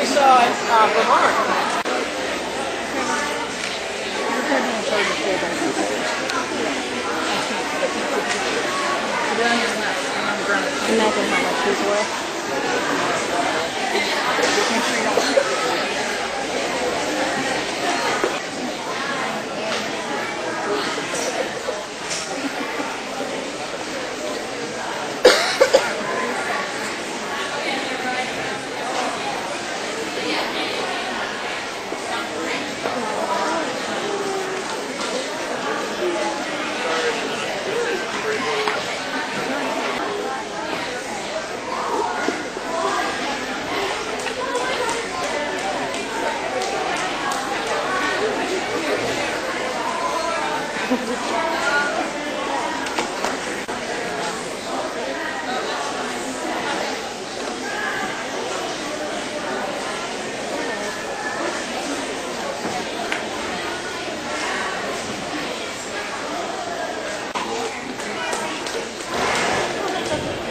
we saw in Vermont. Imagine how much he's worth.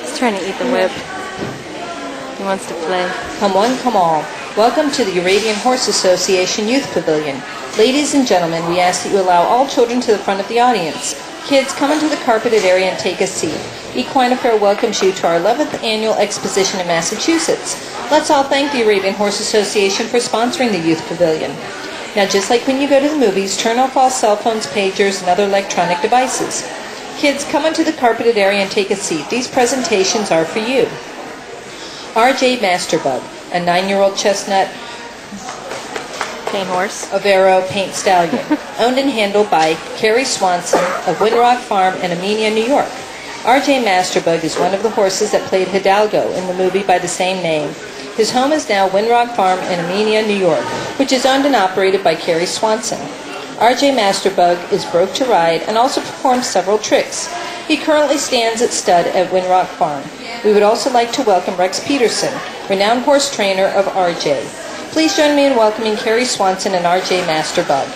He's trying to eat the whip. He wants to play. Come one, come all. Welcome to the Arabian Horse Association Youth Pavilion. Ladies and gentlemen, we ask that you allow all children to the front of the audience. Kids, come into the carpeted area and take a seat. Equine Affaire welcomes you to our 11th annual exposition in Massachusetts. Let's all thank the Arabian Horse Association for sponsoring the Youth Pavilion. Now, just like when you go to the movies, turn off all cell phones, pagers, and other electronic devices. Kids, come into the carpeted area and take a seat. These presentations are for you. RJ Masterbug, a 9-year-old chestnut Paint horse. Avero paint stallion, owned and handled by Carrie Swanson of Windrock Farm in Armenia, New York. RJ Masterbug is one of the horses that played Hidalgo in the movie by the same name. His home is now Windrock Farm in Armenia, New York, which is owned and operated by Carrie Swanson. RJ Masterbug is broke to ride and also performs several tricks. He currently stands at stud at Windrock Farm. We would also like to welcome Rex Peterson, renowned horse trainer of RJ. Please join me in welcoming Carrie Swanson and RJ Masterbug.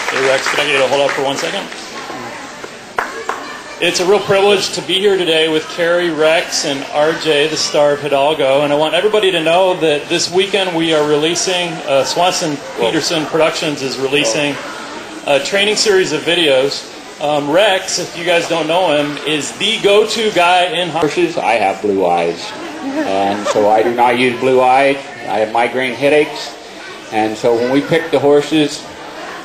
Hey Rex, can I get you to hold up for 1 second? It's a real privilege to be here today with Carrie, Rex, and RJ, the star of Hidalgo. And I want everybody to know that this weekend we are releasing, Swanson Peterson Productions is releasing a training series of videos. Rex, if you guys don't know him, is the go-to guy in horses. I have blue eyes, and so I do not use blue eyes. I have migraine headaches, and so when we pick the horses,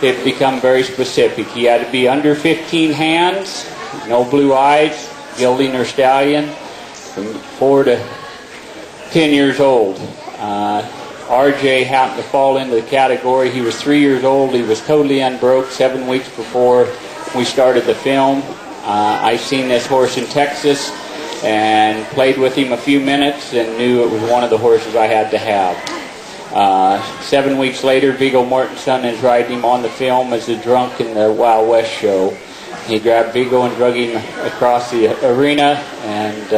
it become very specific. He had to be under 15 hands, no blue eyes, gelding or stallion, from 4 to 10 years old. RJ happened to fall into the category. He was 3 years old. He was totally unbroke 7 weeks before we started the film. I seen this horse in Texas and played with him a few minutes and knew it was one of the horses I had to have. 7 weeks later, Viggo Mortenson is riding him on the film as a drunk in the Wild West show. He grabbed Viggo and drug him across the arena, and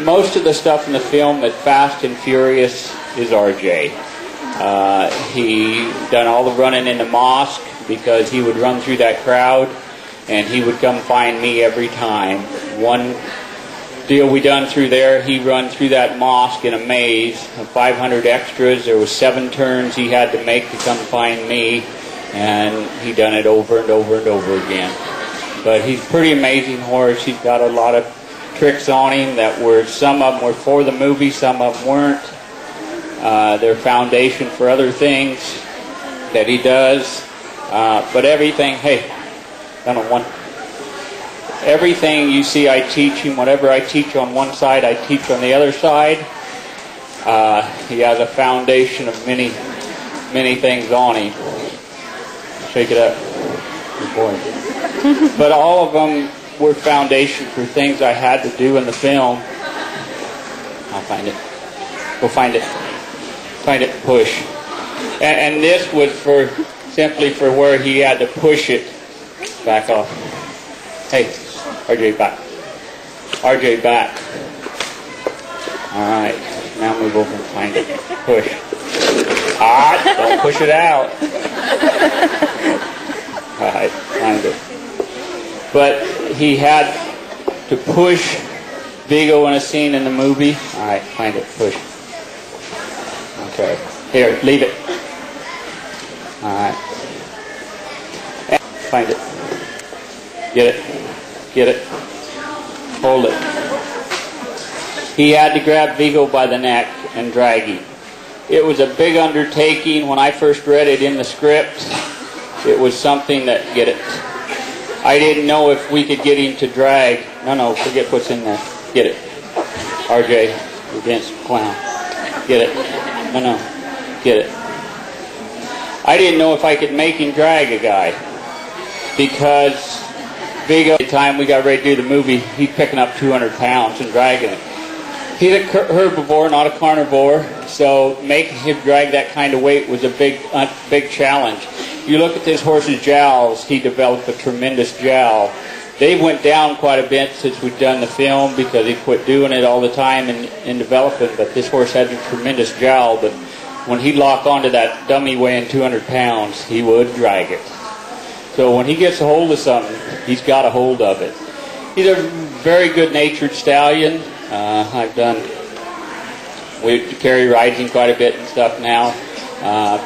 most of the stuff in the film that's fast and furious is RJ. He done all the running in the mosque because he would run through that crowd and he would come find me every time. One deal we done through there, he run through that mosque in a maze of 500 extras. There was 7 turns he had to make to come find me, and he done it over and over and over again. But he's a pretty amazing horse. He's got a lot of tricks on him that were, some of them were for the movie, some of them weren't. They're foundation for other things that he does. But everything, hey, I don't want, everything you see I teach him. Whatever I teach on one side, I teach on the other side. He has a foundation of many, many things on him. Shake it up. Good boy. But all of them were foundation for things I had to do in the film. I'll find it. Go find it. Find it, push. And this was for simply for where he had to push it. Back off. Hey, RJ back. RJ back. Alright. Now move over and find it. Push. Ah, don't push it out. Alright, find it. But he had to push Viggo in a scene in the movie. All right, find it. Push. Okay. Here, leave it. All right. Find it. Get it. Get it. Hold it. He had to grab Viggo by the neck and drag him. It was a big undertaking. When I first read it in the script, it was something that, get it. I didn't know if we could get him to drag. No, forget what's in there. Get it. RJ, you dance clown. Get it. No, get it. I didn't know if I could make him drag a guy. Because Viggo, at the time we got ready to do the movie, he's picking up 200 pounds and dragging it. He's a herbivore, not a carnivore, so making him drag that kind of weight was a big challenge. You look at this horse's jowls, he developed a tremendous jowl. They went down quite a bit since we've done the film because he quit doing it all the time in development, but this horse had a tremendous jowl, but when he'd lock onto that dummy weighing 200 pounds, he would drag it. So when he gets a hold of something, he's got a hold of it. He's a very good-natured stallion. Carrie rides him quite a bit and stuff now.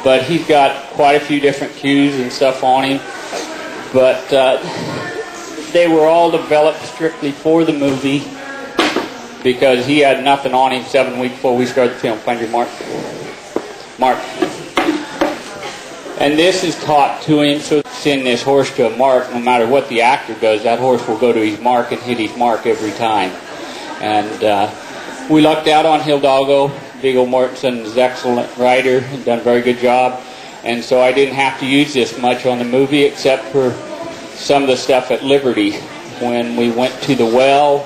But he's got quite a few different cues and stuff on him. But they were all developed strictly for the movie because he had nothing on him 7 weeks before we started the film. Find your mark. Mark. And this is taught to him, so send this horse to a mark, no matter what the actor does, that horse will go to his mark and hit his mark every time. And we lucked out on Hidalgo. Viggo Mortenson is an excellent rider and done a very good job. And so I didn't have to use this much on the movie except for some of the stuff at Liberty. When we went to the well,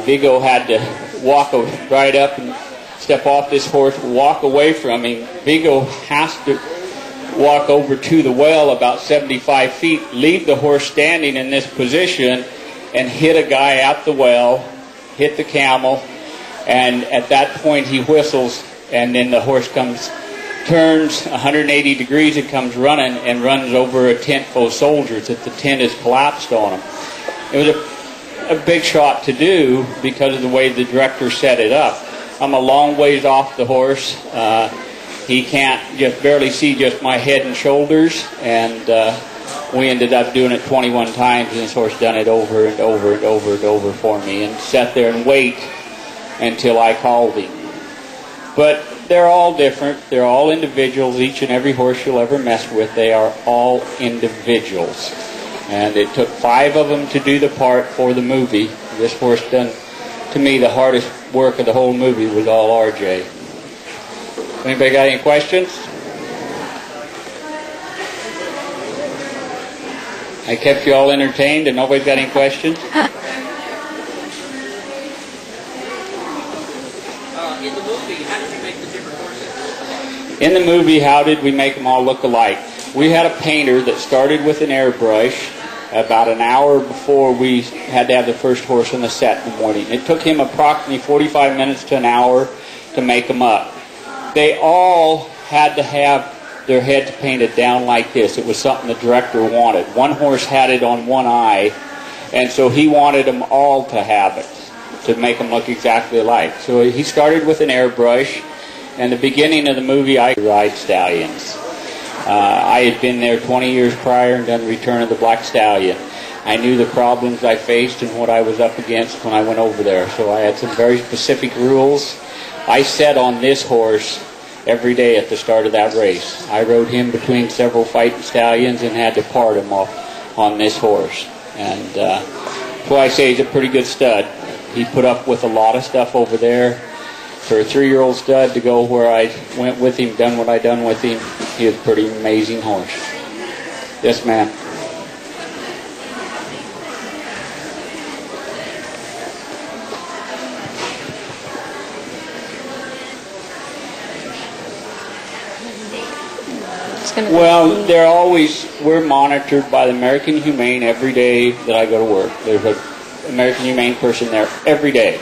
Viggo had to walk right up and step off this horse, walk away from him. Viggo has to walk over to the well about 75 feet, leave the horse standing in this position, and hit a guy at the well, hit the camel, and at that point he whistles, and then the horse turns 180 degrees and comes running and runs over a tent full of soldiers that the tent is collapsed on him. It was a big shot to do because of the way the director set it up. I'm a long ways off the horse. He can't just barely see just my head and shoulders, and we ended up doing it 21 times, and this horse done it over and over and over and over for me, and sat there and wait until I called him. But they're all different. They're all individuals. Each and every horse you'll ever mess with, they are all individuals. And it took 5 of them to do the part for the movie. This horse done, to me, the hardest work of the whole movie was all RJ. Anybody got any questions? I kept you all entertained and nobody's got any questions? In the movie, how did you make the different horses? In the movie, how did we make them all look alike? We had a painter that started with an airbrush about an hour before we had to have the first horse on the set in the morning. It took him approximately 45 minutes to an hour to make them up. They all had to have their heads painted down like this. It was something the director wanted. One horse had it on one eye, and so he wanted them all to have it, to make them look exactly alike. So he started with an airbrush, and the beginning of the movie, I ride stallions. I had been there 20 years prior and done Return of the Black Stallion. I knew the problems I faced and what I was up against when I went over there, so I had some very specific rules. I sat on this horse every day at the start of that race. I rode him between several fighting stallions and had to part him off on this horse. And that's why I say he's a pretty good stud. He put up with a lot of stuff over there. For a 3-year-old stud to go where I went with him, done what I done with him, he was a pretty amazing horse. Yes, ma'am. Well, we're monitored by the American Humane every day that I go to work. There's an American Humane person there every day.